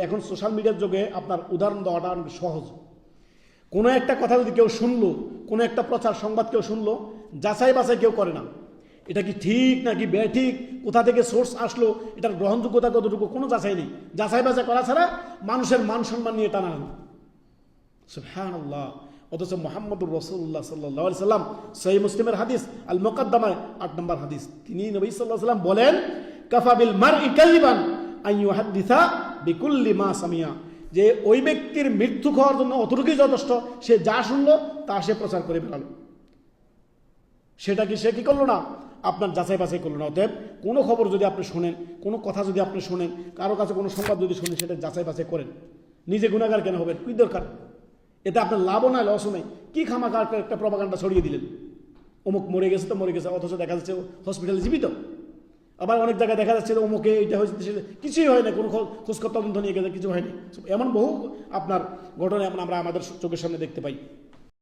এখন সোশ্যাল মিডিয়ার যুগে আপনার উদাহরণ দেওয়াটা অনেক সহজ। কোনো একটা কথা যদি কেউ শুনলো, কোনো একটা প্রচার সংবাদ কেউ শুনলো, যাচাই বাছাই কেউ করে না, এটা কি ঠিক নাকি বেঠিক, কোথা থেকে সোর্স আসলো, এটার গ্রহণযোগ্যতা কতটুকু, কোনো যাচাই নেই। যাচাই বাছাই করা ছাড়া মানুষের মান সম্মান নিয়ে টানা। সুবহানাল্লাহ। অথচ মুহাম্মদুর রাসূলুল্লাহ সাল্লাল্লাহু আলাইহি সাল্লাম সহিহ মুসলিমের হাদিস আল মুকদ্দমায় 8 নম্বর হাদিস, তিনি নবী সাল্লাল্লাহু আলাইহি সাল্লাম বলেন, কাফা বিল মারই কাযিবান আন ইউহাদ্দিসা বিকুল্লি মা সামিয়া, যে ওই ব্যক্তির মৃত্যু হওয়ার জন্য অতটুকুই যথেষ্ট, সে যা শুনলো তা সে প্রচার করে বেড়ালো। সেটা কি সে কি করলো না, আপনার যাচাই বাছাই করলো না। অতএব কোনো খবর যদি আপনি শোনেন, কোনো কথা যদি আপনি শোনেন, কারো কাছে কোনো সংবাদ যদি শোনেন, সেটা যাচাই বাছাই করেন। নিজে গুনাহগার কেন হবেন, কি দরকার? এতে আপনার লাভও নাই লসও নেই। কি খামাখা একটা প্রপাগান্ডা ছড়িয়ে দিলেন, অমুক মরে গেছে তো মরে গেছে, অথচ দেখা যাচ্ছে হসপিটালে জীবিত। আবার অনেক জায়গায় দেখা যাচ্ছে অমুকে এটা হয়েছে, কিছুই হয় না, কোনো খোঁজখবর তদন্ত নিয়ে গেছে, কিছু হয়নি। এমন বহু আপনার ঘটনা আমরা আমাদের চোখের সামনে দেখতে পাই।